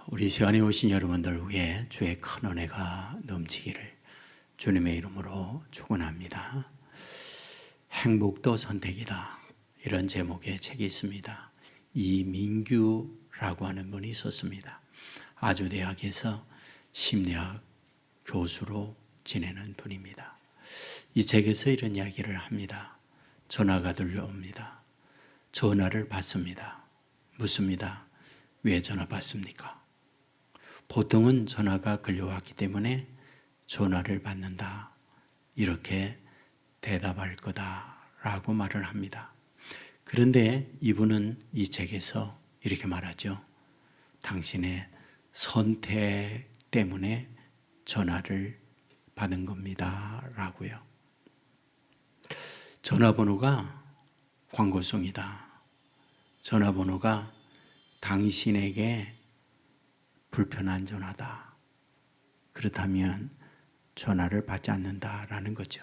우리 시간에 오신 여러분들 위해 주의 큰 은혜가 넘치기를 주님의 이름으로 축원합니다. 행복도 선택이다, 이런 제목의 책이 있습니다. 이민규라고 하는 분이 썼습니다. 아주대학에서 심리학 교수로 지내는 분입니다. 이 책에서 이런 이야기를 합니다. 전화가 들려옵니다. 전화를 받습니다. 묻습니다. 왜 전화 받습니까? 보통은 전화가 걸려왔기 때문에 전화를 받는다, 이렇게 대답할 거다라고 말을 합니다. 그런데 이분은 이 책에서 이렇게 말하죠. 당신의 선택 때문에 전화를 받은 겁니다 라고요. 전화번호가 광고송이다. 전화번호가 당신에게 불편한 전화다. 그렇다면 전화를 받지 않는다라는 거죠.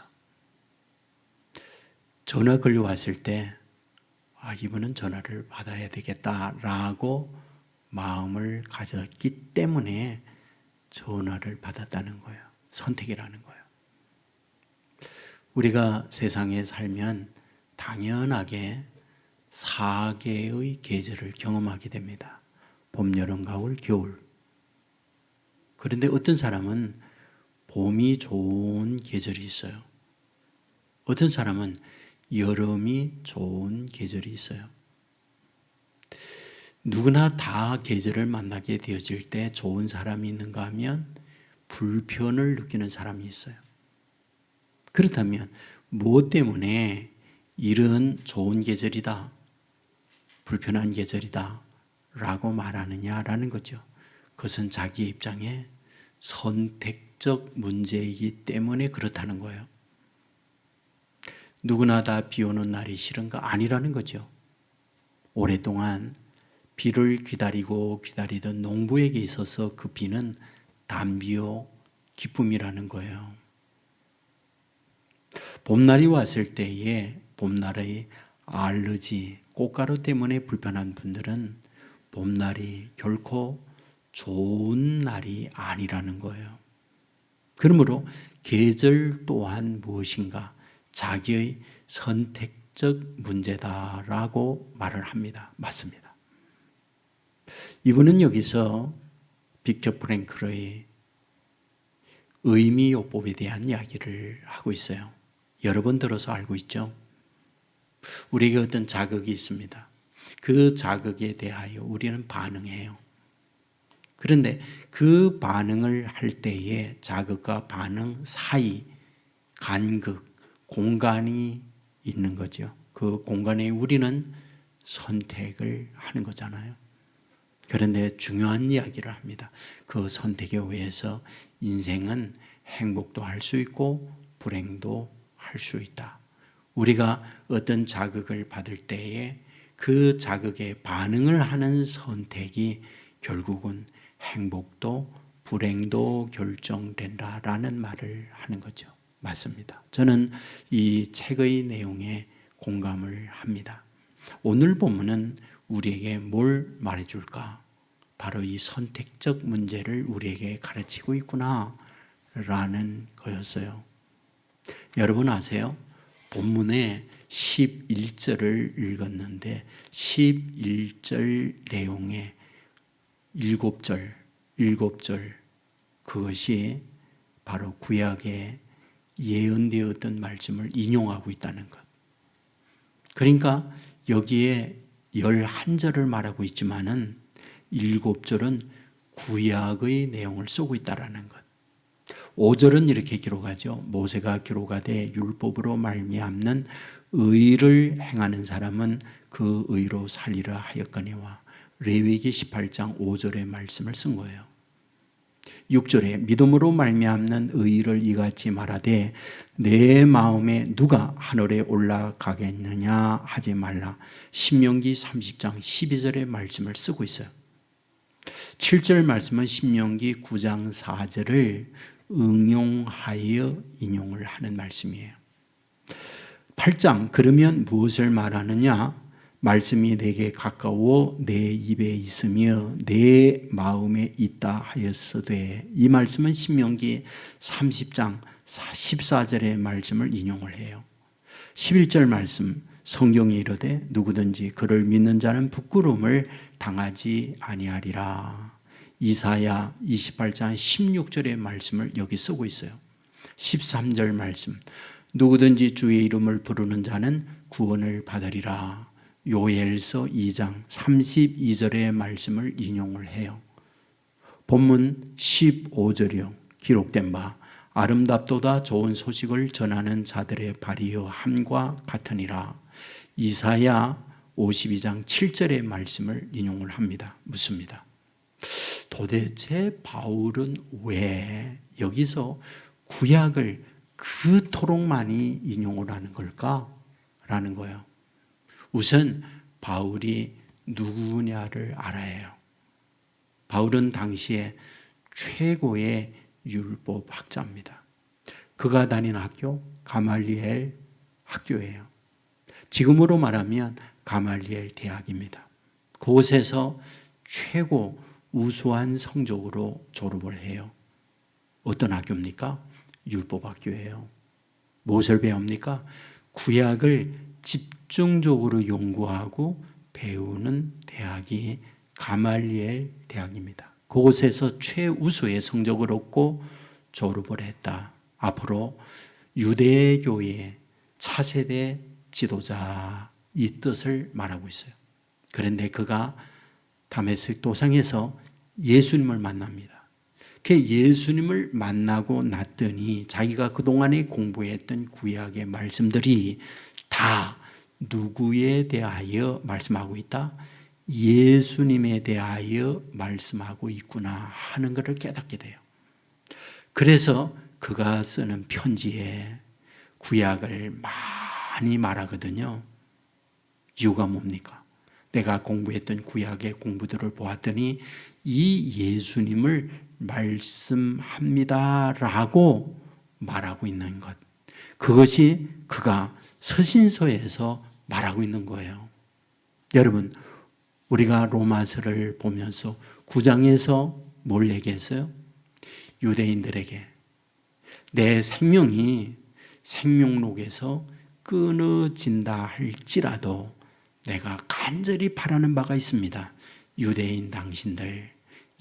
전화 걸려왔을 때 이분은 전화를 받아야 되겠다라고 마음을 가졌기 때문에 전화를 받았다는 거예요. 선택이라는 거예요. 우리가 세상에 살면 당연하게 4개의 계절을 경험하게 됩니다. 봄, 여름, 가을, 겨울. 그런데 어떤 사람은 봄이 좋은 계절이 있어요. 어떤 사람은 여름이 좋은 계절이 있어요. 누구나 다 계절을 만나게 되어질 때 좋은 사람이 있는가 하면 불편을 느끼는 사람이 있어요. 그렇다면 무엇 때문에 이런 좋은 계절이다, 불편한 계절이다 라고 말하느냐라는 거죠. 그것은 자기 입장에 선택적 문제이기 때문에 그렇다는 거예요. 누구나 다 비 오는 날이 싫은가? 아니라는 거죠. 오랫동안 비를 기다리던 농부에게 있어서 그 비는 단비요 기쁨이라는 거예요. 봄날이 왔을 때에 봄날의 알러지, 꽃가루 때문에 불편한 분들은 봄날이 결코 좋은 날이 아니라는 거예요. 그러므로 계절 또한 무엇인가? 자기의 선택적 문제다라고 말을 합니다. 맞습니다. 이분은 여기서 빅터 프랭클의 의미요법에 대한 이야기를 하고 있어요. 여러 번 들어서 알고 있죠. 우리에게 어떤 자극이 있습니다. 그 자극에 대하여 우리는 반응해요. 그런데 그 반응을 할 때에 자극과 반응 사이 간극, 공간이 있는 거죠. 그 공간에 우리는 선택을 하는 거잖아요. 그런데 중요한 이야기를 합니다. 그 선택에 의해서 인생은 행복도 할 수 있고 불행도 할 수 있다. 우리가 어떤 자극을 받을 때에 그 자극에 반응을 하는 선택이 결국은 행복도 불행도 결정된다라는 말을 하는 거죠. 맞습니다. 저는 이 책의 내용에 공감을 합니다. 오늘 본문은 우리에게 뭘 말해줄까? 바로 이 선택적 문제를 우리에게 가르치고 있구나 라는 거였어요. 여러분 아세요? 본문에 11절을 읽었는데 11절 내용에 7절 그것이 바로 구약에 예언되었던 말씀을 인용하고 있다는 것. 그러니까 여기에 11절을 말하고 있지만은 7절은 구약의 내용을 쓰고 있다는 것. 5절은 이렇게 기록하죠. 모세가 기록하되 율법으로 말미암는 의를 행하는 사람은 그 의로 살리라 하였거니와 레위기 18장 5절의 말씀을 쓴 거예요. 6절에 믿음으로 말미암는 의를 이같이 말하되 내 마음에 누가 하늘에 올라가겠느냐 하지 말라. 신명기 30장 12절의 말씀을 쓰고 있어요. 7절 말씀은 신명기 9장 4절을 응용하여 인용을 하는 말씀이에요. 8장 그러면 무엇을 말하느냐? 말씀이 내게 가까워 내 입에 있으며 내 마음에 있다 하였으되, 이 말씀은 신명기 30장 14절의 말씀을 인용을 해요. 11절 말씀, 성경에 이르되 누구든지 그를 믿는 자는 부끄러움을 당하지 아니하리라. 이사야 28장 16절의 말씀을 여기 쓰고 있어요. 13절 말씀, 누구든지 주의 이름을 부르는 자는 구원을 받으리라. 요엘서 2장 32절의 말씀을 인용을 해요. 본문 15절이요. 기록된 바 아름답도다 좋은 소식을 전하는 자들의 발이여 함과 같으니라. 이사야 52장 7절의 말씀을 인용을 합니다. 묻습니다. 도대체 바울은 왜 여기서 구약을 그토록 많이 인용을 하는 걸까? 라는 거예요. 우선 바울이 누구냐를 알아야 해요. 바울은 당시에 최고의 율법 학자입니다. 그가 다닌 학교 가말리엘 학교예요. 지금으로 말하면 가말리엘 대학입니다. 그곳에서 최고 우수한 성적으로 졸업을 해요. 어떤 학교입니까? 율법 학교예요. 무엇을 배웁니까? 구약을 집중적으로 연구하고 배우는 대학이 가말리엘 대학입니다. 그곳에서 최우수의 성적을 얻고 졸업을 했다. 앞으로 유대교의 차세대 지도자, 이 뜻을 말하고 있어요. 그런데 그가 다메섹 도상에서 예수님을 만납니다. 그 예수님을 만나고 났더니 자기가 그동안에 공부했던 구약의 말씀들이 다 누구에 대하여 말씀하고 있다? 예수님에 대하여 말씀하고 있구나 하는 것을 깨닫게 돼요. 그래서 그가 쓰는 편지에 구약을 많이 말하거든요. 이유가 뭡니까? 내가 공부했던 구약의 공부들을 보았더니 이 예수님을 말씀합니다라고 말하고 있는 것, 그것이 그가 서신서에서 말하고 있는 거예요. 여러분, 우리가 로마서를 보면서 9장에서 뭘 얘기했어요? 유대인들에게 내 생명이 생명록에서 끊어진다 할지라도 내가 간절히 바라는 바가 있습니다. 유대인 당신들,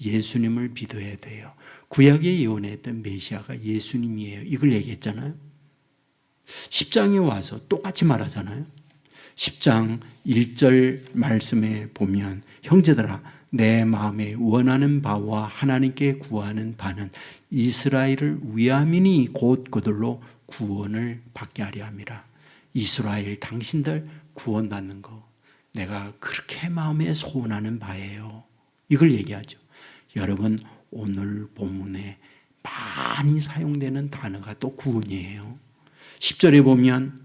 예수님을 믿어야 돼요. 구약에 예언했던 메시아가 예수님이에요. 이걸 얘기했잖아요. 10장에 와서 똑같이 말하잖아요. 10장 1절 말씀에 보면, 형제들아 내 마음에 원하는 바와 하나님께 구하는 바는 이스라엘을 위함이니 곧 그들로 구원을 받게 하려 함이라. 이스라엘 당신들 구원받는 거 내가 그렇게 마음에 소원하는 바예요. 이걸 얘기하죠. 여러분, 오늘 본문에 많이 사용되는 단어가 또 구원이에요. 10절에 보면,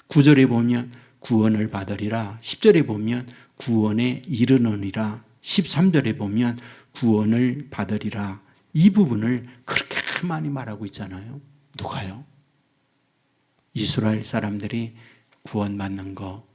9절에 보면 구원을 받으리라, 10절에 보면 구원에 이르느니라, 13절에 보면 구원을 받으리라. 이 부분을 그렇게 많이 말하고 있잖아요. 누가요? 이스라엘 사람들이 구원받는 거,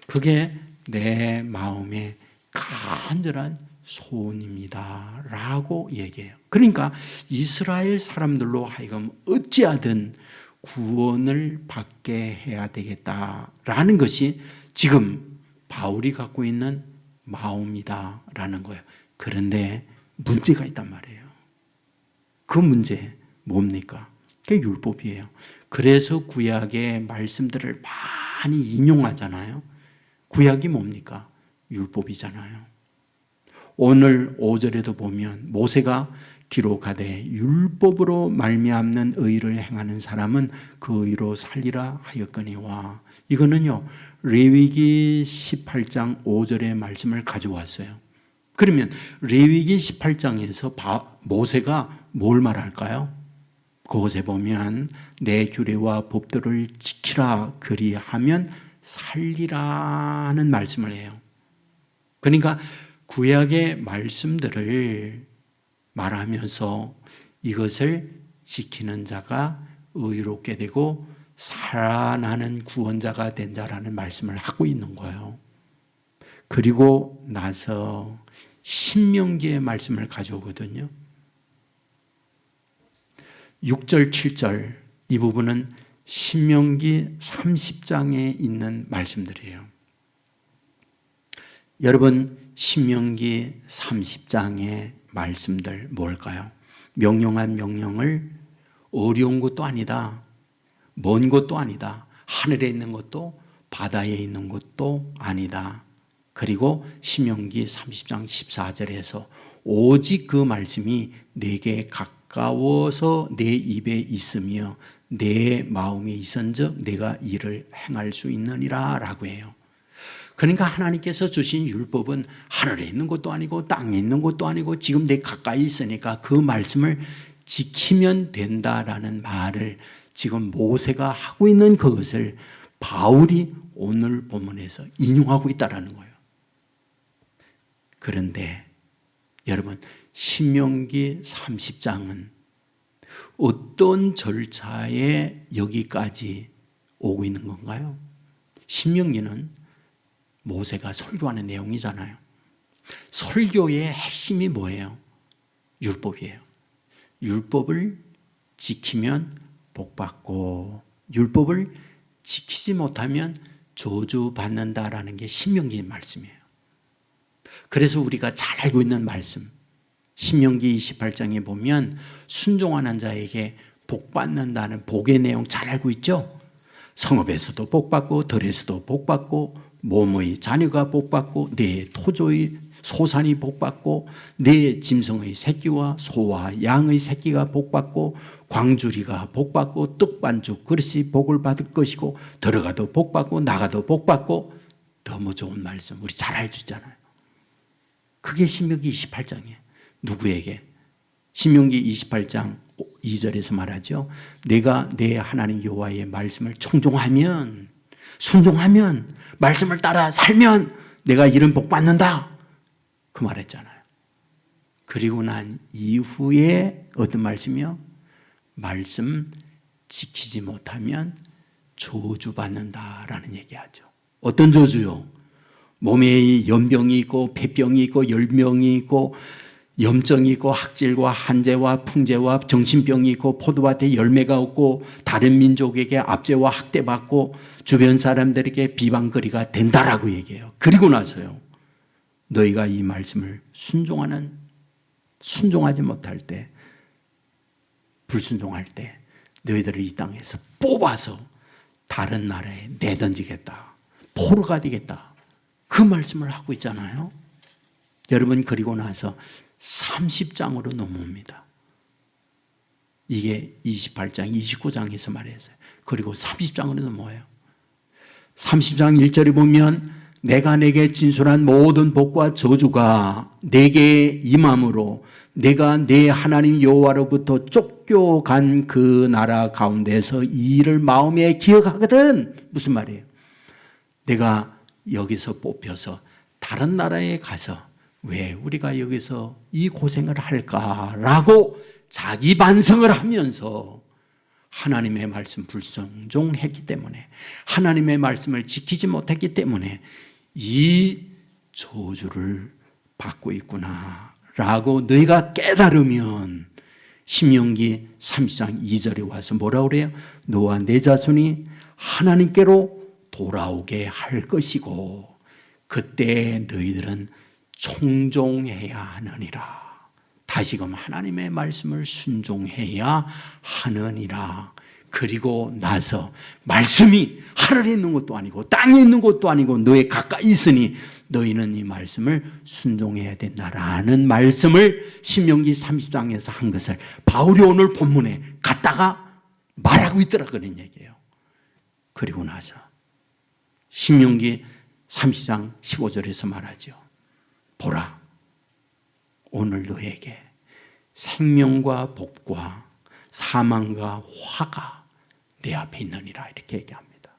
그게 내 마음의 간절한 소원입니다 라고 얘기해요. 그러니까 이스라엘 사람들로 하여금 어찌하든 구원을 받게 해야 되겠다라는 것이 지금 바울이 갖고 있는 마음이다라는 거예요. 그런데 문제가 있단 말이에요. 그 문제 뭡니까? 그게 율법이에요. 그래서 구약의 말씀들을 많이 인용하잖아요. 구약이 뭡니까? 율법이잖아요. 오늘 5절에도 보면 모세가 기록하되 율법으로 말미암는 의를 행하는 사람은 그 의로 살리라 하였거니와, 이거는요 레위기 18장 5절의 말씀을 가져왔어요. 그러면 레위기 18장에서 모세가 뭘 말할까요? 그곳에 보면 내 규례와 법도를 지키라 그리하면 살리라는 말씀을 해요. 그러니까 구약의 말씀들을 말하면서 이것을 지키는 자가 의롭게 되고 살아나는 구원자가 된다라는 말씀을 하고 있는 거예요. 그리고 나서 신명기의 말씀을 가져오거든요. 6절, 7절 이 부분은 신명기 30장에 있는 말씀들이에요. 여러분, 신명기 30장의 말씀들 뭘까요? 명령한 명령을 어려운 것도 아니다, 먼 것도 아니다, 하늘에 있는 것도 바다에 있는 것도 아니다. 그리고 신명기 30장 14절에서 오직 그 말씀이 내게 가까워서 내 입에 있으며 내 마음에 있은즉 내가 이를 행할 수 있느니라 라고 해요. 그러니까 하나님께서 주신 율법은 하늘에 있는 것도 아니고 땅에 있는 것도 아니고 지금 내 가까이 있으니까 그 말씀을 지키면 된다라는 말을 지금 모세가 하고 있는 그것을 바울이 오늘 본문에서 인용하고 있다는 거예요. 그런데 여러분, 신명기 30장은 어떤 절차에 여기까지 오고 있는 건가요? 신명기는 모세가 설교하는 내용이잖아요. 설교의 핵심이 뭐예요? 율법이에요. 율법을 지키면 복받고 율법을 지키지 못하면 저주받는다라는 게 신명기 말씀이에요. 그래서 우리가 잘 알고 있는 말씀, 신명기 28장에 보면 순종하는 자에게 복받는다는 복의 내용 잘 알고 있죠? 성읍에서도 복받고 들에서도 복받고 몸의 자녀가 복받고 내 토조의 소산이 복받고 내 짐승의 새끼와 소와 양의 새끼가 복받고 광주리가 복받고 떡반죽 그릇이 복을 받을 것이고 들어가도 복받고 나가도 복받고 너무 좋은 말씀 우리 잘 알고 있잖아요. 그게 신명기 28장이에요. 누구에게? 신명기 28장 2절에서 말하죠. 내가 내 하나님 여호와의 말씀을 청종하면 순종하면 말씀을 따라 살면 내가 이런 복 받는다. 그 말했잖아요. 그리고 난 이후에 어떤 말씀이요? 말씀 지키지 못하면 저주받는다라는 얘기하죠. 어떤 저주요? 몸에 연병이 있고 폐병이 있고 열병이 있고 염증이 있고 학질과 한재와 풍재와 정신병이 있고 포도밭에 열매가 없고 다른 민족에게 압제와 학대받고 주변 사람들에게 비방거리가 된다라고 얘기해요. 그리고 나서요. 너희가 이 말씀을 순종하지 못할 때 불순종할 때 너희들을 이 땅에서 뽑아서 다른 나라에 내던지겠다. 포로가 되겠다. 그 말씀을 하고 있잖아요. 여러분 그리고 나서 30장으로 넘어옵니다. 이게 28장, 29장에서 말했어요. 그리고 30장으로 넘어와요. 30장 1절에 보면 내가 내게 진술한 모든 복과 저주가 내게 임함으로 내가 내 하나님 여호와로부터 쫓겨간 그 나라 가운데서 이 일을 마음에 기억하거든. 무슨 말이에요? 내가 여기서 뽑혀서 다른 나라에 가서 왜 우리가 여기서 이 고생을 할까라고 자기 반성을 하면서 하나님의 말씀 불순종했기 때문에 하나님의 말씀을 지키지 못했기 때문에 이 저주를 받고 있구나라고 너희가 깨달으면 신명기 30장 2절에 와서 뭐라고 그래요? 너와 내 자손이 하나님께로 돌아오게 할 것이고 그때 너희들은 청종해야 하느니라. 다시금 하나님의 말씀을 순종해야 하느니라. 그리고 나서 말씀이 하늘에 있는 것도 아니고 땅에 있는 것도 아니고 너의 가까이 있으니 너희는 이 말씀을 순종해야 된다라는 말씀을 신명기 30장에서 한 것을 바울이 오늘 본문에 갖다가 말하고 있더라 그런 얘기예요. 그리고 나서 신명기 30장 15절에서 말하죠. 보라, 오늘 너에게 생명과 복과 사망과 화가 내 앞에 있느니라 이렇게 얘기합니다.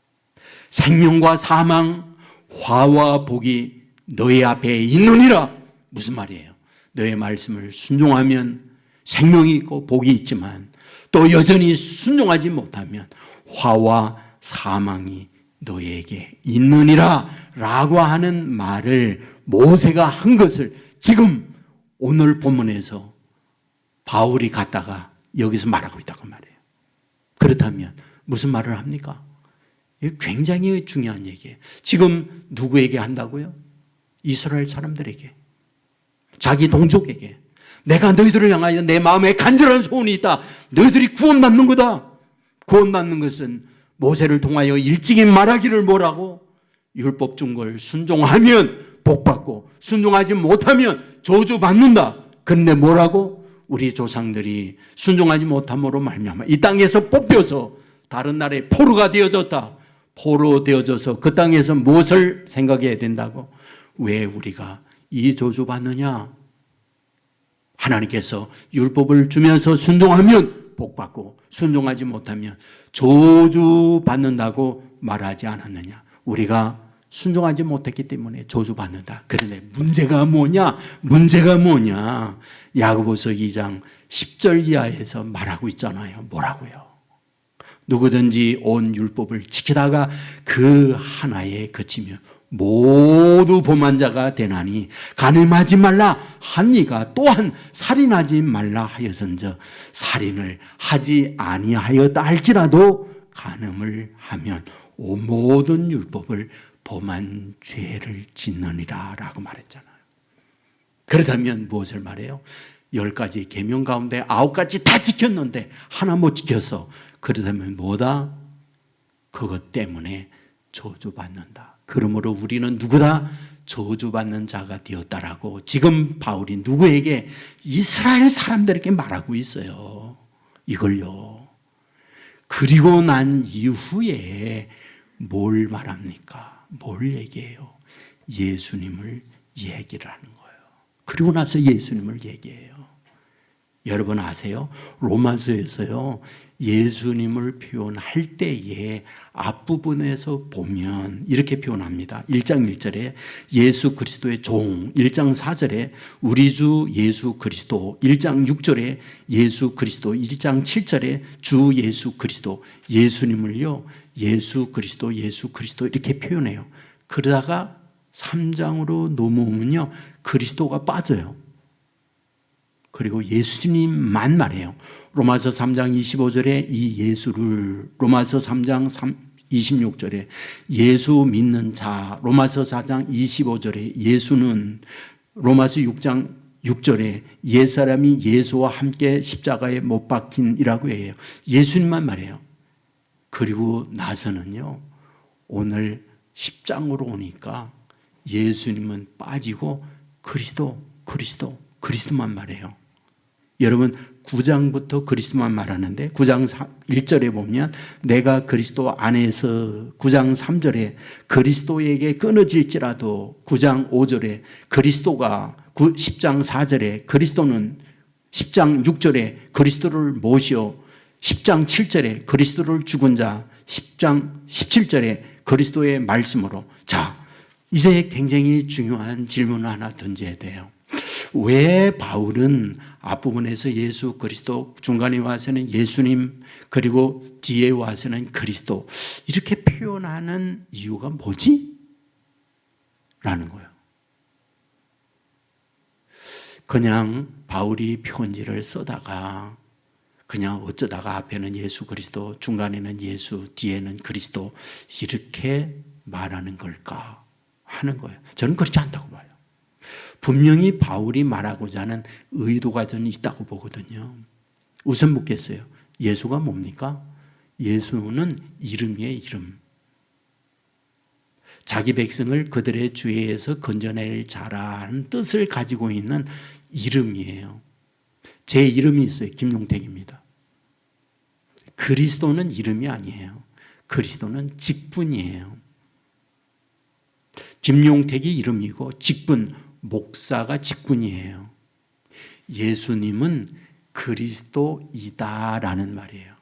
생명과 사망, 화와 복이 너의 앞에 있느니라. 무슨 말이에요? 너의 말씀을 순종하면 생명이 있고 복이 있지만 또 여전히 순종하지 못하면 화와 사망이 너에게 있느니라 라고 하는 말을 모세가 한 것을 지금 오늘 본문에서 바울이 갖다가 여기서 말하고 있다고 말해요. 그렇다면 무슨 말을 합니까? 이게 굉장히 중요한 얘기예요. 지금 누구에게 한다고요? 이스라엘 사람들에게, 자기 동족에게. 내가 너희들을 향하여 내 마음에 간절한 소원이 있다. 너희들이 구원받는 거다. 구원받는 것은 모세를 통하여 일찍이 말하기를 뭐라고? 율법 준 걸 순종하면 복받고 순종하지 못하면 저주받는다. 그런데 뭐라고? 우리 조상들이 순종하지 못함으로 말미암아 이 땅에서 뽑혀서 다른 나라의 포로가 되어졌다. 포로 되어져서 그 땅에서 무엇을 생각해야 된다고? 왜 우리가 이 저주받느냐? 하나님께서 율법을 주면서 순종하면 복받고 순종하지 못하면 저주받는다고 말하지 않았느냐? 우리가 순종하지 못했기 때문에 저주받는다. 그런데 문제가 뭐냐? 문제가 뭐냐? 야고보서 2장 10절 이하에서 말하고 있잖아요. 뭐라고요? 누구든지 온 율법을 지키다가 그 하나에 그치며 모두 범한 자가 되나니 간음하지 말라 한 이가 또한 살인하지 말라 하여선저 살인을 하지 아니하였다 할지라도 간음을 하면 모든 율법을 범한 죄를 짓느니라 라고 말했잖아요. 그렇다면 무엇을 말해요? 10가지 계명 가운데 9가지 다 지켰는데 하나 못 지켜서 그렇다면 뭐다? 그것 때문에 저주받는다. 그러므로 우리는 누구다? 저주받는 자가 되었다라고 지금 바울이 누구에게? 이스라엘 사람들에게 말하고 있어요. 이걸요. 그리고 난 이후에 뭘 말합니까? 뭘 얘기해요? 예수님을 얘기를 하는 거예요. 그리고 나서 예수님을 얘기해요. 여러분 아세요? 로마서에서요, 예수님을 표현할 때에 앞부분에서 보면 이렇게 표현합니다. 1장 1절에 예수 그리스도의 종, 1장 4절에 우리 주 예수 그리스도, 1장 6절에 예수 그리스도, 1장 7절에 주 예수 그리스도, 예수님을요, 예수 그리스도, 예수 그리스도 이렇게 표현해요. 그러다가 3장으로 넘어오면요, 그리스도가 빠져요. 그리고 예수님만 말해요. 로마서 3장 25절에 이 예수를, 로마서 3장 26절에 예수 믿는 자, 로마서 4장 25절에 예수는, 로마서 6장 6절에 옛사람이 예수와 함께 십자가에 못 박힌이라고 해요. 예수님만 말해요. 그리고 나서는요, 오늘 10장으로 오니까 예수님은 빠지고 그리스도만 말해요. 여러분 9장부터 그리스도만 말하는데 9장 1절에 보면 내가 그리스도 안에서, 9장 3절에 그리스도에게 끊어질지라도, 9장 5절에 그리스도가, 10장 4절에 그리스도는, 10장 6절에 그리스도를 모시어, 10장 7절에 그리스도를 죽은 자, 10장 17절에 그리스도의 말씀으로. 자, 이제 굉장히 중요한 질문을 하나 던져야 돼요. 왜 바울은 앞부분에서 예수 그리스도, 중간에 와서는 예수님, 그리고 뒤에 와서는 그리스도 이렇게 표현하는 이유가 뭐지? 라는 거예요. 그냥 바울이 편지를 쓰다가 그냥 어쩌다가 앞에는 예수 그리스도, 중간에는 예수, 뒤에는 그리스도 이렇게 말하는 걸까 하는 거예요. 저는 그렇지 않다고 봐요. 분명히 바울이 말하고자 하는 의도가 저는 있다고 보거든요. 우선 묻겠어요. 예수가 뭡니까? 예수는 이름이에요, 이름. 자기 백성을 그들의 죄에서 건져낼 자라는 뜻을 가지고 있는 이름이에요. 제 이름이 있어요. 김용택입니다. 그리스도는 이름이 아니에요. 그리스도는 직분이에요. 김용택이 이름이고 직분, 목사가 직분이에요. 예수님은 그리스도이다라는 말이에요.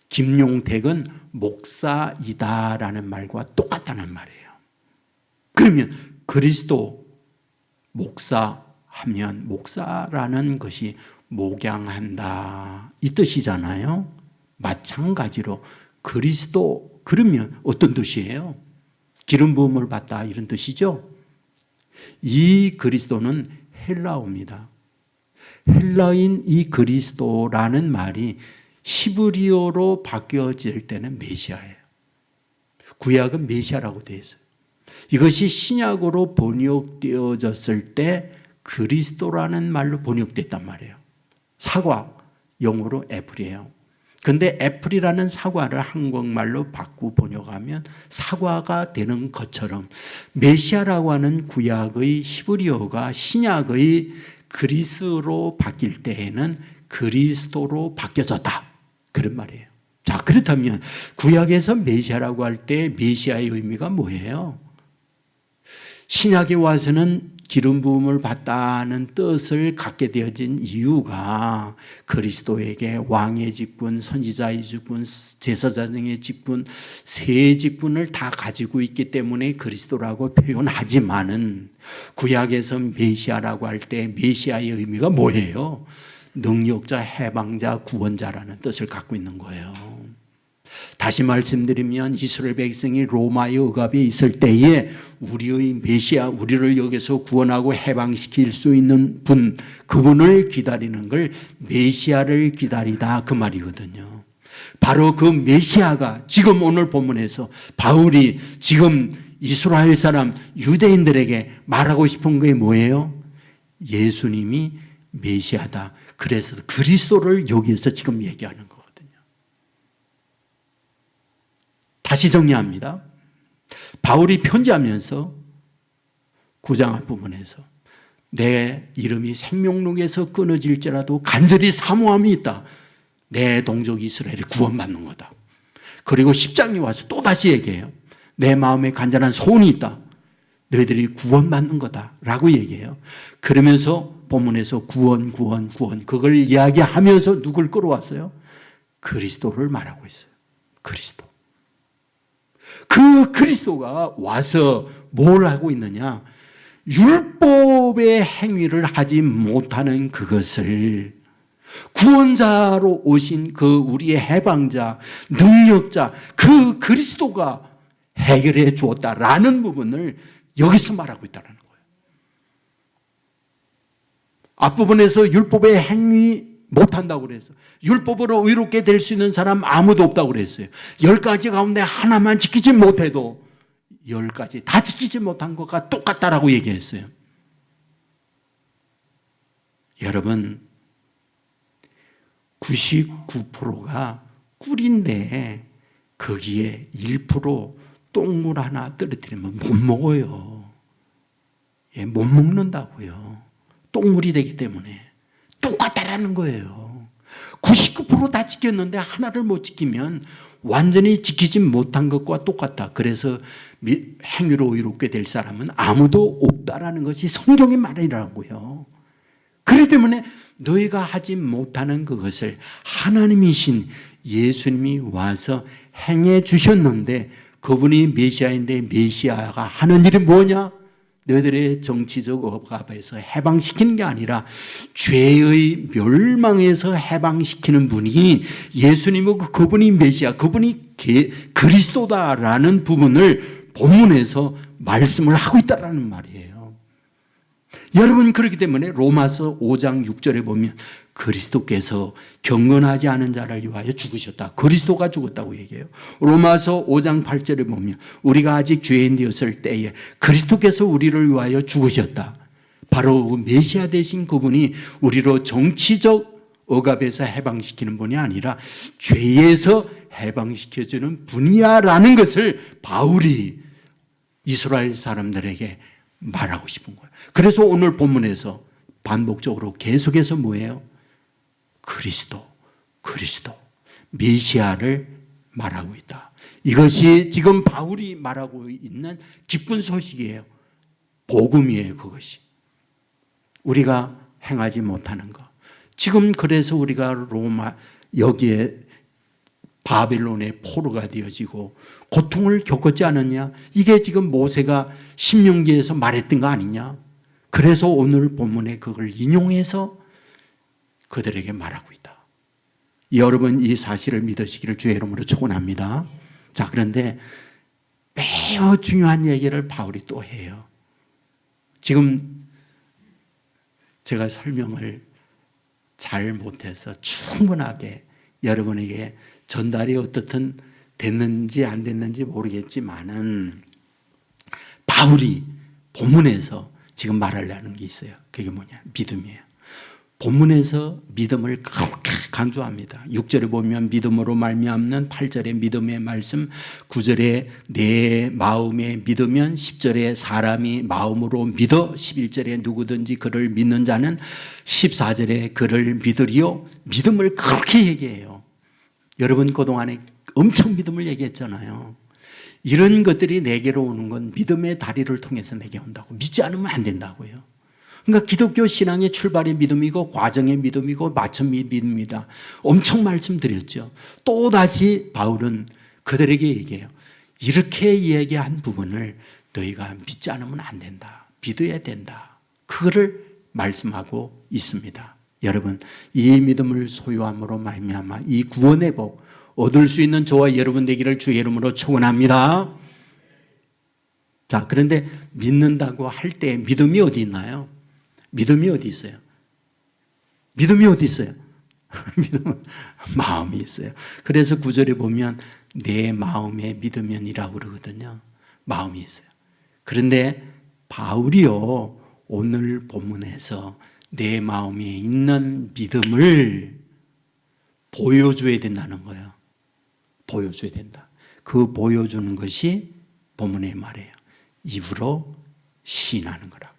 김용택은 목사이다라는 말과 똑같다는 말이에요. 그러면 그리스도, 목사 하면 목사라는 것이 목양한다 이 뜻이잖아요. 마찬가지로 그리스도 그러면 어떤 뜻이에요? 기름 부음을 받다 이런 뜻이죠. 이 그리스도는 헬라어입니다. 헬라인 이 그리스도라는 말이 히브리어로 바뀌어질 때는 메시아예요. 구약은 메시아라고 되어 있어요. 이것이 신약으로 번역되어졌을 때 그리스도라는 말로 번역됐단 말이에요. 사과, 영어로 애플이에요. 그런데 애플이라는 사과를 한국말로 바꾸 번역하면 사과가 되는 것처럼 메시아라고 하는 구약의 히브리어가 신약의 그리스로 바뀔 때에는 그리스도로 바뀌어졌다. 그런 말이에요. 자, 그렇다면 구약에서 메시아라고 할 때 메시아의 의미가 뭐예요? 신약에 와서는 기름 부음을 받다는 뜻을 갖게 되어진 이유가 그리스도에게 왕의 직분, 선지자의 직분, 제사장의 직분, 세 직분을 다 가지고 있기 때문에 그리스도라고 표현하지만은 구약에서 메시아라고 할 때 메시아의 의미가 뭐예요? 능력자, 해방자, 구원자라는 뜻을 갖고 있는 거예요. 다시 말씀드리면 이스라엘 백성이 로마의 억압에 있을 때에 우리의 메시아, 우리를 여기서 구원하고 해방시킬 수 있는 분, 그분을 기다리는 걸 메시아를 기다리다 그 말이거든요. 바로 그 메시아가 지금 오늘 본문에서 바울이 지금 이스라엘 사람 유대인들에게 말하고 싶은 게 뭐예요? 예수님이 메시아다. 그래서 그리스도를 여기에서 지금 얘기하는 거거든요. 다시 정리합니다. 바울이 편지하면서 9장 앞부분에서 내 이름이 생명록에서 끊어질지라도 간절히 사모함이 있다. 내 동족 이스라엘이 구원받는 거다. 그리고 10장에 와서 또다시 얘기해요. 내 마음에 간절한 소원이 있다. 너희들이 구원받는 거다 라고 얘기해요. 그러면서 본문에서 구원 그걸 이야기하면서 누굴 끌어왔어요? 그리스도를 말하고 있어요. 그리스도. 그 그리스도가 와서 뭘 하고 있느냐? 율법의 행위를 하지 못하는 그것을 구원자로 오신 그 우리의 해방자, 능력자, 그 그리스도가 해결해 주었다라는 부분을 여기서 말하고 있다는 거예요. 앞부분에서 율법의 행위 못한다고 그랬어요. 율법으로 의롭게 될 수 있는 사람 아무도 없다고 그랬어요. 10가지 가운데 하나만 지키지 못해도 10가지 다 지키지 못한 것과 똑같다라고 얘기했어요. 여러분, 99%가 꿀인데 거기에 1% 똥물 하나 떨어뜨리면 못 먹어요. 예, 못 먹는다고요. 똥물이 되기 때문에. 똑같다라는 거예요. 99% 다 지켰는데 하나를 못 지키면 완전히 지키지 못한 것과 똑같다. 그래서 행위로 의롭게 될 사람은 아무도 없다라는 것이 성경의 말이라고요. 그렇기 때문에 너희가 하지 못하는 그것을 하나님이신 예수님이 와서 행해 주셨는데 그분이 메시아인데 메시아가 하는 일이 뭐냐? 너희들의 정치적 억압에서 해방시키는 게 아니라 죄의 멸망에서 해방시키는 분이 예수님이고 그분이 메시아, 그분이 그리스도다라는 부분을 본문에서 말씀을 하고 있다는 말이에요. 여러분, 그렇기 때문에 로마서 5장 6절에 보면 그리스도께서 경건하지 않은 자를 위하여 죽으셨다. 그리스도가 죽었다고 얘기해요. 로마서 5장 8절에 보면 우리가 아직 죄인 되었을 때에 그리스도께서 우리를 위하여 죽으셨다. 바로 메시아 되신 그분이 우리로 정치적 억압에서 해방시키는 분이 아니라 죄에서 해방시켜주는 분이야라는 것을 바울이 이스라엘 사람들에게 말하고 싶은 거예요. 그래서 오늘 본문에서 반복적으로 계속해서 뭐예요? 그리스도, 메시아를 말하고 있다. 이것이 지금 바울이 말하고 있는 기쁜 소식이에요. 복음이에요, 그것이. 우리가 행하지 못하는 것. 지금 그래서 우리가 로마, 여기에 바벨론의 포로가 되어지고 고통을 겪었지 않았냐? 이게 지금 모세가 신명기에서 말했던 거 아니냐? 그래서 오늘 본문에 그걸 인용해서 그들에게 말하고 있다. 여러분, 이 사실을 믿으시기를 주의 이름으로 축원합니다. 자, 그런데 매우 중요한 얘기를 바울이 또 해요. 지금 제가 설명을 잘 못해서 충분하게 여러분에게 전달이 어떻든 됐는지 안 됐는지 모르겠지만은 바울이 본문에서 지금 말하려는 게 있어요. 그게 뭐냐? 믿음이에요. 본문에서 믿음을 그렇게 강조합니다. 6절에 보면 믿음으로 말미암는, 8절에 믿음의 말씀, 9절에 내 마음에 믿으면, 10절에 사람이 마음으로 믿어, 11절에 누구든지 그를 믿는 자는, 14절에 그를 믿으리요. 믿음을 그렇게 얘기해요. 여러분 그동안에 엄청 믿음을 얘기했잖아요. 이런 것들이 내게로 오는 건 믿음의 다리를 통해서 내게 온다고. 믿지 않으면 안 된다고요. 그러니까 기독교 신앙의 출발이 믿음이고 과정의 믿음이고 마침이 믿음이다. 엄청 말씀드렸죠. 또다시 바울은 그들에게 얘기해요. 이렇게 얘기한 부분을 너희가 믿지 않으면 안 된다. 믿어야 된다. 그거를 말씀하고 있습니다. 여러분, 이 믿음을 소유함으로 말미암아 이 구원의 복 얻을 수 있는 저와 여러분 되기를 주의 이름으로 축원합니다. 자, 그런데 믿는다고 할 때 믿음이 어디 있나요? 믿음이 어디 있어요? 믿음이 어디 있어요? 믿음은 마음이 있어요. 그래서 9절에 보면 내 마음에 믿으면이라고 그러거든요. 마음이 있어요. 그런데 바울이요, 오늘 본문에서 내 마음에 있는 믿음을 보여줘야 된다는 거예요. 보여줘야 된다. 그 보여주는 것이 본문의 말이에요. 입으로 시인하는 거라고요.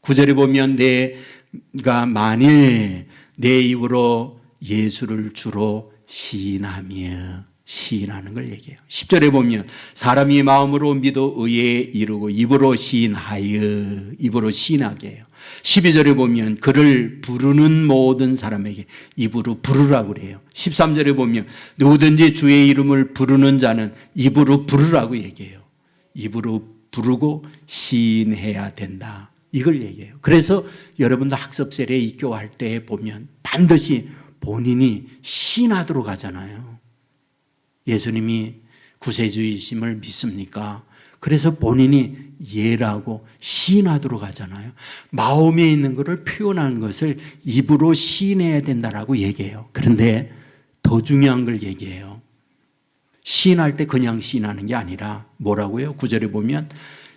9절에 보면 내가 만일 내 입으로 예수를 주로 시인하며, 시인하는 걸 얘기해요. 10절에 보면 사람이 마음으로 믿어 의에 이르고 입으로 시인하여, 입으로 시인하게 해요. 12절에 보면 그를 부르는 모든 사람에게 입으로 부르라고 그래요. 13절에 보면 누구든지 주의 이름을 부르는 자는 입으로 부르라고 얘기해요. 입으로 부르고 시인해야 된다. 이걸 얘기해요. 그래서 여러분도 학습세례 입교할 때 보면 반드시 본인이 시인하도록 하잖아요. 예수님이 구세주이심을 믿습니까? 그래서 본인이 예라고 시인하도록 하잖아요. 마음에 있는 것을 표현하는 것을 입으로 시인해야 된다라고 얘기해요. 그런데 더 중요한 걸 얘기해요. 시인할 때 그냥 시인하는 게 아니라 뭐라고요? 9절에 보면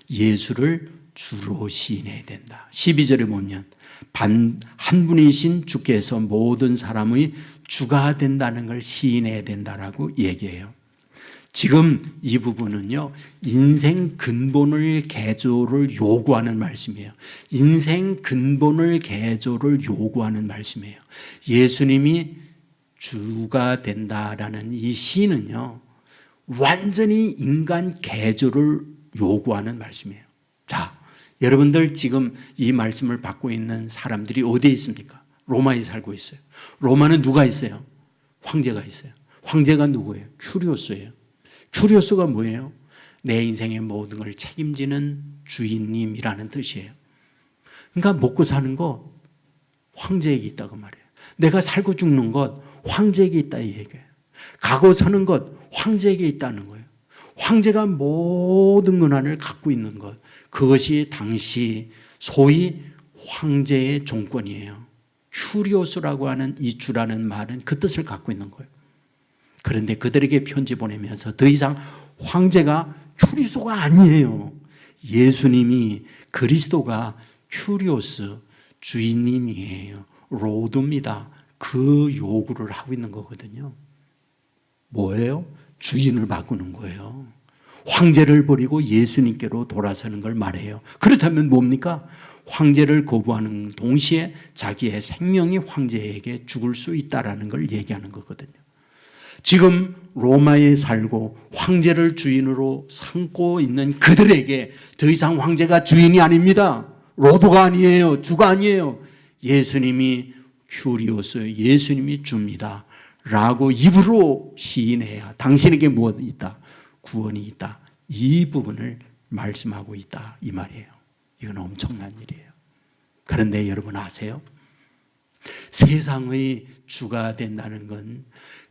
예수를 주로 시인해야 된다. 12절에 보면 한 분이신 주께서 모든 사람의 주가 된다는 걸 시인해야 된다라고 얘기해요. 지금 이 부분은요, 인생 근본을 개조를 요구하는 말씀이에요. 인생 근본을 개조를 요구하는 말씀이에요. 예수님이 주가 된다라는 이 시는요, 완전히 인간 개조를 요구하는 말씀이에요. 자, 여러분들 지금 이 말씀을 받고 있는 사람들이 어디에 있습니까? 로마에 살고 있어요. 로마는 누가 있어요? 황제가 있어요. 황제가 누구예요? 큐리오스예요. 큐리오스가 뭐예요? 내 인생의 모든 걸 책임지는 주인님이라는 뜻이에요. 그러니까 먹고 사는 것 황제에게 있다고 말해요. 내가 살고 죽는 것 황제에게 있다 이 얘기예요. 가고 서는 것 황제에게 있다는 거예요. 황제가 모든 권한을 갖고 있는 것, 그것이 당시 소위 황제의 종권이에요. 큐리오스라고 하는 이 주라는 말은 그 뜻을 갖고 있는 거예요. 그런데 그들에게 편지 보내면서 더 이상 황제가 큐리오스가 아니에요. 예수님이, 그리스도가 큐리오스 주인님이에요. 로드입니다. 그 요구를 하고 있는 거거든요. 뭐예요? 주인을 바꾸는 거예요. 황제를 버리고 예수님께로 돌아서는 걸 말해요. 그렇다면 뭡니까? 황제를 거부하는 동시에 자기의 생명이 황제에게 죽을 수 있다는 걸 얘기하는 거거든요. 지금 로마에 살고 황제를 주인으로 삼고 있는 그들에게 더 이상 황제가 주인이 아닙니다. 로드가 아니에요. 주가 아니에요. 예수님이 큐리오스, 예수님이 주입니다 라고 입으로 시인해야 당신에게 무엇이 있다? 구원이 있다. 이 부분을 말씀하고 있다 이 말이에요. 이건 엄청난 일이에요. 그런데 여러분 아세요? 세상의 주가 된다는 건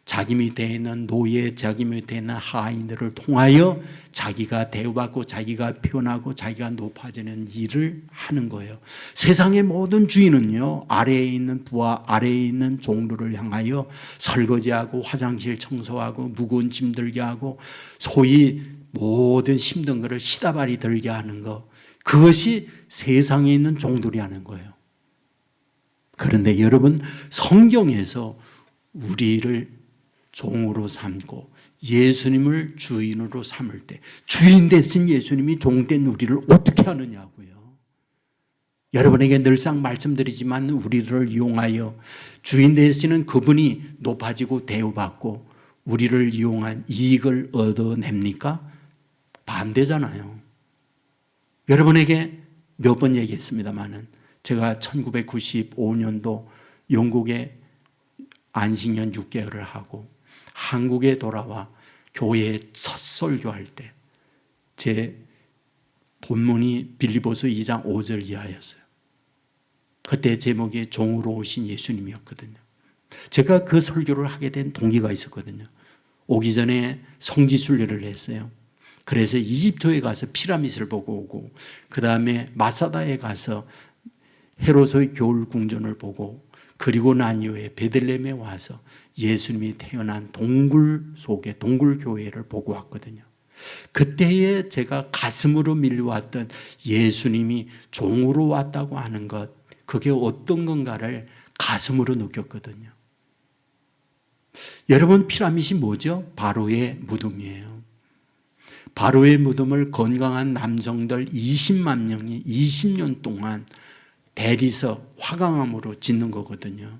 자기 밑에 있는 노예, 자기 밑에 있는 하인들을 통하여 자기가 대우받고 자기가 표현하고 자기가 높아지는 일을 하는 거예요. 세상의 모든 주인은요, 아래에 있는 부하, 아래에 있는 종들을 향하여 설거지하고 화장실 청소하고 무거운 짐 들게 하고 소위 모든 힘든 것을 시다발이 들게 하는 것, 그것이 세상에 있는 종들이 하는 거예요. 그런데 여러분, 성경에서 우리를 종으로 삼고 예수님을 주인으로 삼을 때 주인 대신 예수님이 종된 우리를 어떻게 하느냐고요. 여러분에게 늘상 말씀드리지만 우리를 이용하여 주인 되시는 그분이 높아지고 대우받고 우리를 이용한 이익을 얻어냅니까? 반대잖아요. 여러분에게 몇 번 얘기했습니다마는 제가 1995년도 영국에 안식년 6개월을 하고 한국에 돌아와 교회에 첫 설교할 때 제 본문이 빌립보서 2장 5절 이하였어요. 그때 제목이 종으로 오신 예수님이었거든요. 제가 그 설교를 하게 된 동기가 있었거든요. 오기 전에 성지순례를 했어요. 그래서 이집트에 가서 피라미드를 보고 오고 그 다음에 마사다에 가서 헤롯의 겨울 궁전을 보고 그리고 난 이후에 베들레헴에 와서 예수님이 태어난 동굴 속에 동굴교회를 보고 왔거든요. 그때에 제가 가슴으로 밀려왔던 예수님이 종으로 왔다고 하는 것, 그게 어떤 건가를 가슴으로 느꼈거든요. 여러분, 피라미드이 뭐죠? 바로의 무덤이에요. 바로의 무덤을 건강한 남성들 20만 명이 20년 동안 대리석, 화강암으로 짓는 거거든요.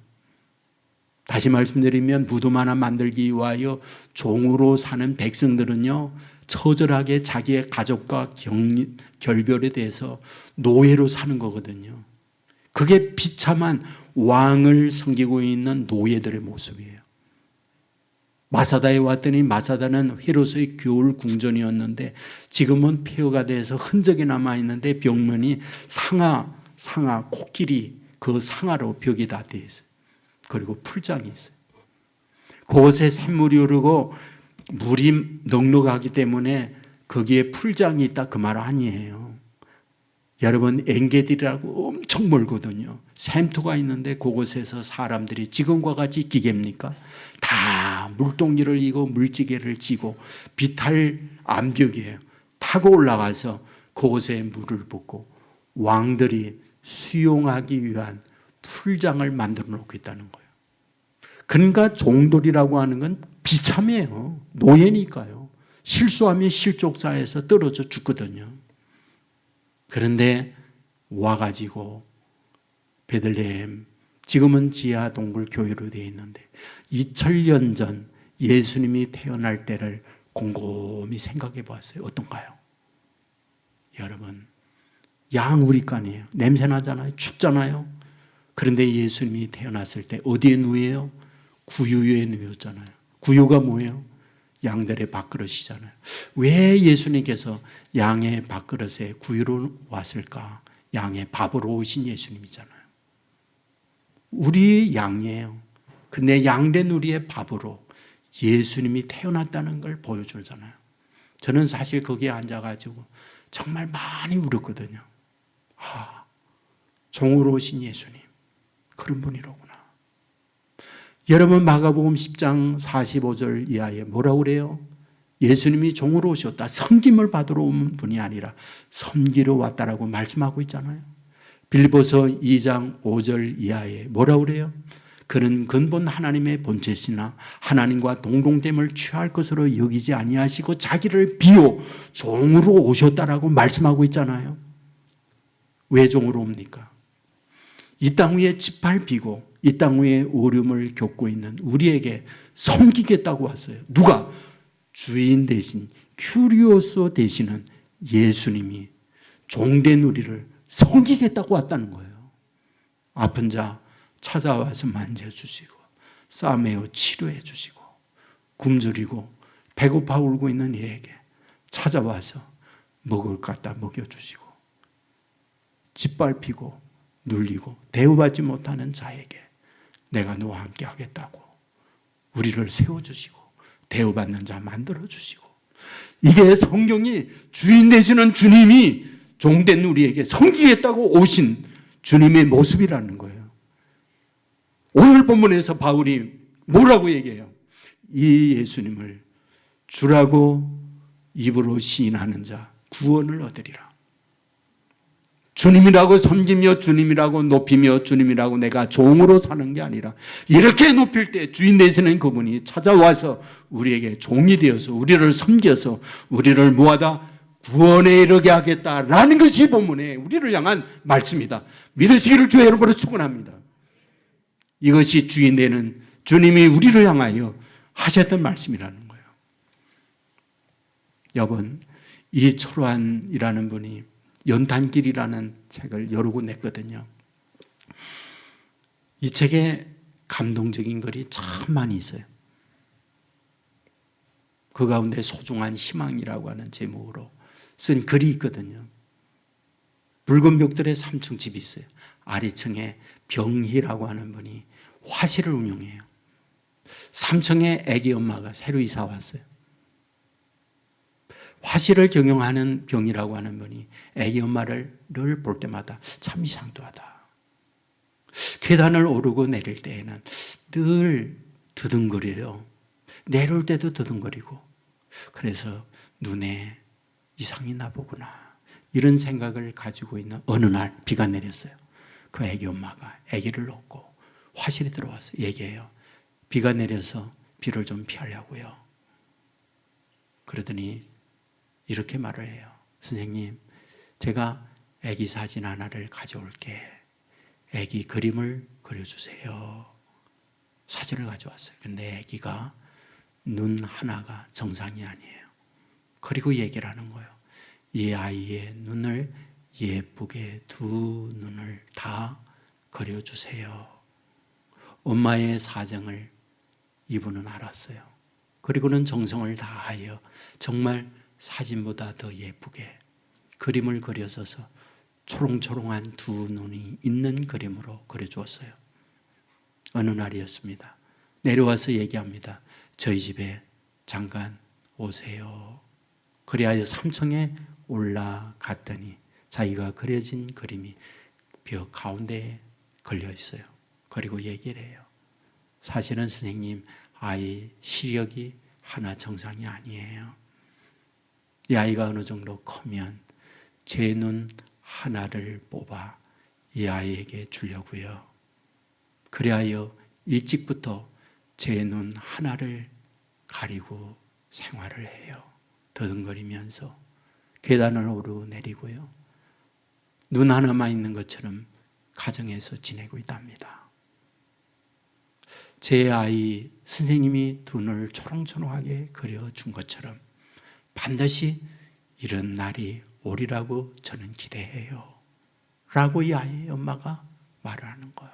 다시 말씀드리면 무덤 하나 만들기 위하여 종으로 사는 백성들은요, 처절하게 자기의 가족과 결별에 대해서 노예로 사는 거거든요. 그게 비참한 왕을 섬기고 있는 노예들의 모습이에요. 마사다에 왔더니 마사다는 헤롯의 겨울 궁전이었는데 지금은 폐허가 돼서 흔적이 남아있는데 벽면이 상아, 코끼리 그 상아로 벽이 다 되어 있어요. 그리고 풀장이 있어요. 그곳에 샘물이 흐르고 물이 넉넉하기 때문에 거기에 풀장이 있다 그 말 아니에요. 여러분, 엔게디라고 엄청 멀거든요. 샘터가 있는데 그곳에서 사람들이 지금과 같이 기계입니까? 다 물동이를 이고 물지개를 지고 비탈 암벽이에요. 타고 올라가서 그곳에 물을 붓고 왕들이 수용하기 위한 풀장을 만들어 놓고 있다는 거예요. 그러니까 종돌이라고 하는 건 비참해요. 노예니까요. 실수하면 실족사에서 떨어져 죽거든요. 그런데 와가지고 베들레헴, 지금은 지하 동굴 교회로 되어 있는데 2000년 전 예수님이 태어날 때를 곰곰이 생각해 보았어요. 어떤가요? 여러분, 양 우리간이에요. 냄새 나잖아요. 춥잖아요. 그런데 예수님이 태어났을 때 어디에 누워요? 구유에 누웠잖아요. 구유가 뭐예요? 양들의 밥그릇이잖아요. 왜 예수님께서 양의 밥그릇에 구유로 왔을까? 양의 밥으로 오신 예수님이잖아요. 우리 양이에요. 근데 양된 우리의 밥으로 예수님이 태어났다는 걸 보여주잖아요. 저는 사실 거기에 앉아가지고 정말 많이 울었거든요. 종으로 오신 예수님, 그런 분이로구나. 여러분, 마가복음 10장 45절 이하에 뭐라고 그래요? 예수님이 종으로 오셨다. 섬김을 받으러 온 분이 아니라 섬기러 왔다라고 말씀하고 있잖아요. 빌립보서 2장 5절 이하에 뭐라고 그래요? 그는 근본 하나님의 본체시나 하나님과 동등됨을 취할 것으로 여기지 아니하시고 자기를 비워 종으로 오셨다라고 말씀하고 있잖아요. 왜 종으로 옵니까? 이 땅 위에 짓밟히고 이 땅 위에 어려움을 겪고 있는 우리에게 섬기겠다고 왔어요. 누가? 주인 대신 큐리오스 되시는 예수님이 종된 우리를 섬기겠다고 왔다는 거예요. 아픈 자 찾아와서 만져주시고 싸매어 치료해 주시고 굶주리고 배고파 울고 있는 이에게 찾아와서 먹을 것 갖다 먹여주시고 짓밟히고 눌리고 대우받지 못하는 자에게 내가 너와 함께 하겠다고 우리를 세워주시고 대우받는 자 만들어주시고, 이게 성경이 주인 되시는 주님이 종된 우리에게 섬기겠다고 오신 주님의 모습이라는 거예요. 오늘 본문에서 바울이 뭐라고 얘기해요? 이 예수님을 주라고 입으로 시인하는 자 구원을 얻으리라. 주님이라고 섬기며 주님이라고 높이며 주님이라고 내가 종으로 사는 게 아니라, 이렇게 높일 때 주인 되시는 그분이 찾아와서 우리에게 종이 되어서 우리를 섬겨서 우리를 모아다 구원에 이르게 하겠다라는 것이 본문에 우리를 향한 말씀이다. 믿으시기를 주의 이름으로 축원합니다. 이것이 주인 되는 주님이 우리를 향하여 하셨던 말씀이라는 거예요. 여러분, 이철환이라는 분이 연단길이라는 책을 여러 권 냈거든요. 이 책에 감동적인 글이 참 많이 있어요. 그 가운데 소중한 희망이라고 하는 제목으로 쓴 글이 있거든요. 붉은 벽돌의 3층 집이 있어요. 아래층에 병희라고 하는 분이 화실을 운영해요. 3층에 아기 엄마가 새로 이사 왔어요. 화실을 경영하는 병이라고 하는 분이 아기 엄마를 늘 볼 때마다 참 이상도하다. 계단을 오르고 내릴 때에는 늘 드등거려요. 내려올 때도 드등거리고, 그래서 눈에 이상이 나보구나, 이런 생각을 가지고 있는 어느 날 비가 내렸어요. 그 아기 엄마가 아기를 놓고 화실에 들어와서 얘기해요. 비가 내려서 비를 좀 피하려고요. 그러더니 이렇게 말을 해요. 선생님, 제가 아기 사진 하나를 가져올게. 아기 그림을 그려주세요. 사진을 가져왔어요. 근데 아기가 눈 하나가 정상이 아니에요. 그리고 얘기를 하는 거예요. 이 아이의 눈을 예쁘게 두 눈을 다 그려주세요. 엄마의 사정을 이분은 알았어요. 그리고는 정성을 다하여 정말 사진보다 더 예쁘게 그림을 그려서서 초롱초롱한 두 눈이 있는 그림으로 그려주었어요. 어느 날이었습니다. 내려와서 얘기합니다. 저희 집에 잠깐 오세요. 그리하여 3층에 올라갔더니 자기가 그려진 그림이 벽 가운데에 걸려 있어요. 그리고 얘기를 해요. 사실은 선생님, 아이 시력이 하나 정상이 아니에요. 이 아이가 어느 정도 크면 제 눈 하나를 뽑아 이 아이에게 주려고요. 그리하여 일찍부터 제 눈 하나를 가리고 생활을 해요. 더듬거리면서 계단을 오르내리고요. 눈 하나만 있는 것처럼 가정에서 지내고 있답니다. 제 아이 선생님이 두 눈을 초롱초롱하게 그려준 것처럼 반드시 이런 날이 오리라고 저는 기대해요. 라고 이 아이의 엄마가 말을 하는 거예요.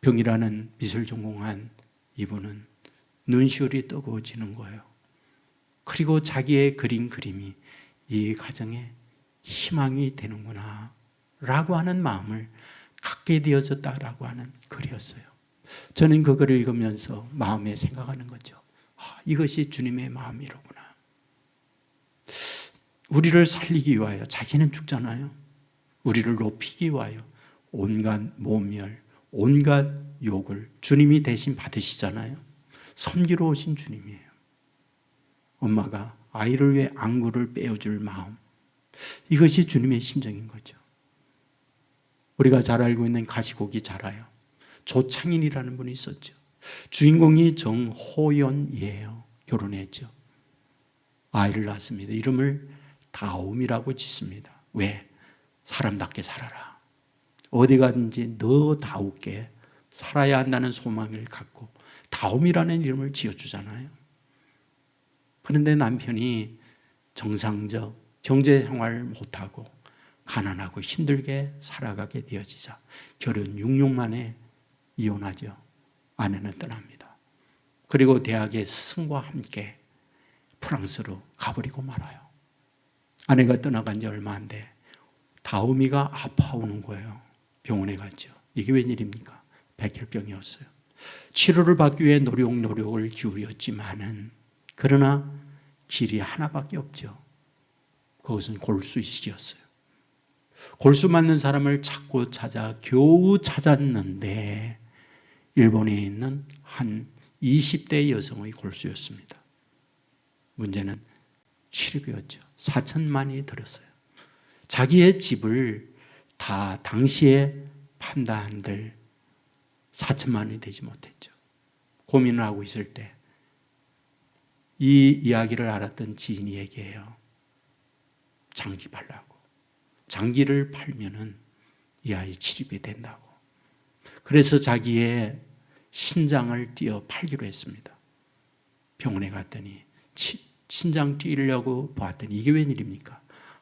병이라는 미술 전공한 이분은 눈시울이 뜨거워지는 거예요. 그리고 자기의 그린 그림이 이 가정에 희망이 되는구나 라고 하는 마음을 갖게 되어졌다라고 하는 글이었어요. 저는 그 글을 읽으면서 마음에 생각하는 거죠. 이것이 주님의 마음이로구나. 우리를 살리기 위하여 자기는 죽잖아요. 우리를 높이기 위하여 온갖 모멸, 온갖 욕을 주님이 대신 받으시잖아요. 섬기러 오신 주님이에요. 엄마가 아이를 위해 안구를 빼어줄 마음, 이것이 주님의 심정인 거죠. 우리가 잘 알고 있는 가시곡이 자라요. 조창인이라는 분이 있었죠. 주인공이 정호연이에요. 결혼했죠. 아이를 낳습니다. 이름을 다움이라고 짓습니다. 왜? 사람답게 살아라. 어디 가든지 너 다우게 살아야 한다는 소망을 갖고 다움이라는 이름을 지어주잖아요. 그런데 남편이 정상적 경제생활을 못하고 가난하고 힘들게 살아가게 되어지자 결혼 6년 만에 이혼하죠. 아내는 떠납니다. 그리고 대학의 스승과 함께 프랑스로 가버리고 말아요. 아내가 떠나간 지 얼마 안 돼. 다음이가 아파오는 거예요. 병원에 갔죠. 이게 웬일입니까? 백혈병이었어요. 치료를 받기 위해 노력을 기울였지만은 그러나 길이 하나밖에 없죠. 그것은 골수이식이었어요. 골수 맞는 사람을 찾고 찾아 겨우 찾았는데 일본에 있는 한 20대 여성의 골수였습니다. 문제는 치료비였죠. 4천만이 들었어요. 자기의 집을 다 당시에 판다 한들 4천만 원이 되지 못했죠. 고민을 하고 있을 때 이 이야기를 알았던 지인이 얘기해요. 장기 팔라고. 장기를 팔면은 이 아이 치료비 된다고. 그래서 자기의 신장을 띄어 팔기로 했습니다. 병원에 갔더니 신장 띄려고 보았더니 이게 웬일입니까?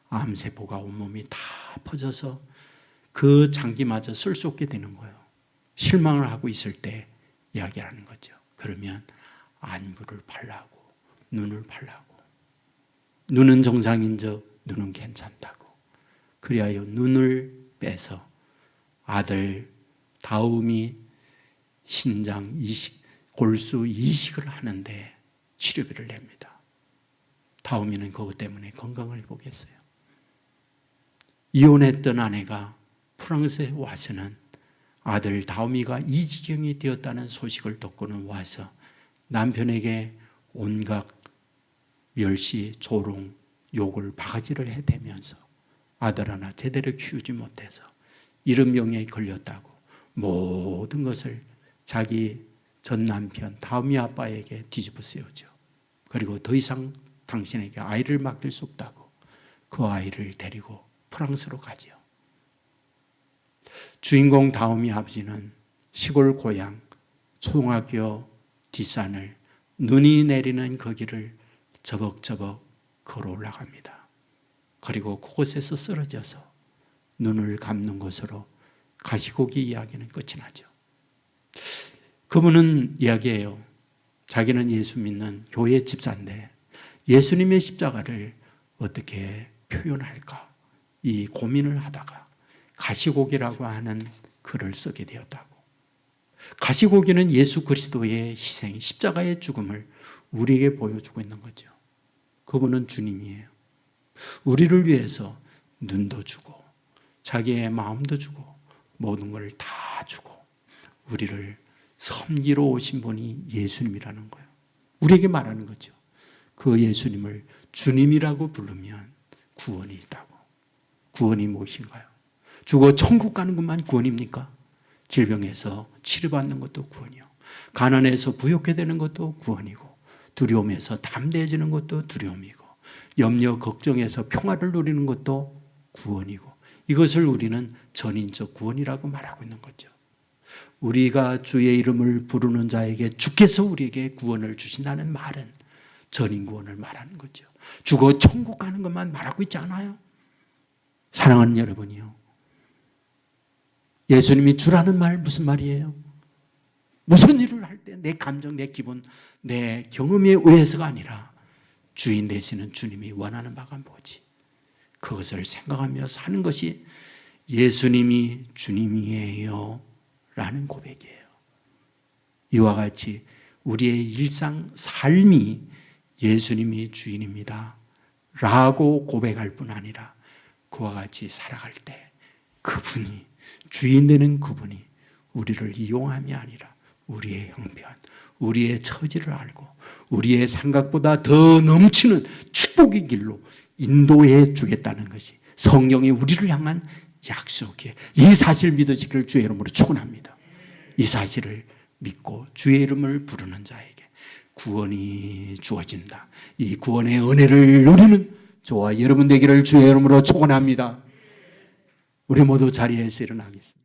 암세포가 온몸이 다 퍼져서 그 장기마저 쓸 수 없게 되는 거예요. 실망을 하고 있을 때 이야기하는 거죠. 그러면 안구를 팔라고, 눈을 팔라고. 눈은 정상인적 눈은 괜찮다고. 그리하여 눈을 빼서 아들 다음이 신장 이식, 골수 이식을 하는데 치료비를 냅니다. 다음이는 그것 때문에 건강을 회복했어요. 이혼했던 아내가 프랑스에 와서는 아들 다음이가 이 지경이 되었다는 소식을 듣고는 와서 남편에게 온갖 멸시, 조롱, 욕을 바가지를 해대면서 아들 하나 제대로 키우지 못해서 이런 병에 걸렸다고 모든 것을 자기 전 남편 다음이 아빠에게 뒤집어 쓰여죠. 그리고 더 이상 당신에게 아이를 맡길 수 없다고 그 아이를 데리고 프랑스로 가지요. 주인공 다음이 아버지는 시골 고향 초등학교 뒷산을 눈이 내리는 거기를 저벅저벅 걸어 올라갑니다. 그리고 그곳에서 쓰러져서 눈을 감는 것으로 가시고기 이야기는 끝이 나죠. 그분은 이야기해요. 자기는 예수 믿는 교회 집사인데 예수님의 십자가를 어떻게 표현할까 이 고민을 하다가 가시고기라고 하는 글을 쓰게 되었다고. 가시고기는 예수 그리스도의 희생, 십자가의 죽음을 우리에게 보여주고 있는 거죠. 그분은 주님이에요. 우리를 위해서 눈도 주고 자기의 마음도 주고 모든 걸 다 주고 우리를 섬기러 오신 분이 예수님이라는 거예요. 우리에게 말하는 거죠. 그 예수님을 주님이라고 부르면 구원이 있다고. 구원이 무엇인가요? 죽어 천국 가는 것만 구원입니까? 질병에서 치료받는 것도 구원이요. 가난해서 부욕해 되는 것도 구원이고 두려움에서 담대해지는 것도 두려움이고 염려 걱정에서 평화를 누리는 것도 구원이고 이것을 우리는 전인적 구원이라고 말하고 있는 거죠. 우리가 주의 이름을 부르는 자에게 주께서 우리에게 구원을 주신다는 말은 전인 구원을 말하는 거죠. 죽어 천국 가는 것만 말하고 있지 않아요? 사랑하는 여러분이요. 예수님이 주라는 말 무슨 말이에요? 무슨 일을 할 때 내 감정, 내 기분, 내 경험에 의해서가 아니라 주인 되시는 주님이 원하는 바가 뭐지? 그것을 생각하며 사는 것이 예수님이 주님이에요 라는 고백이에요. 이와 같이 우리의 일상 삶이 예수님이 주인입니다 라고 고백할 뿐 아니라 그와 같이 살아갈 때 그분이 주인 되는 그분이 우리를 이용함이 아니라 우리의 형편, 우리의 처지를 알고 우리의 생각보다 더 넘치는 축복의 길로 인도해 주겠다는 것이 성령이 우리를 향한 약속이에요. 이 사실 믿으시기를 주의 이름으로 축원합니다. 이 사실을 믿고 주의 이름을 부르는 자에게 구원이 주어진다. 이 구원의 은혜를 누리는 저와 여러분 되기를 주의 이름으로 축원합니다. 우리 모두 자리에서 일어나겠습니다.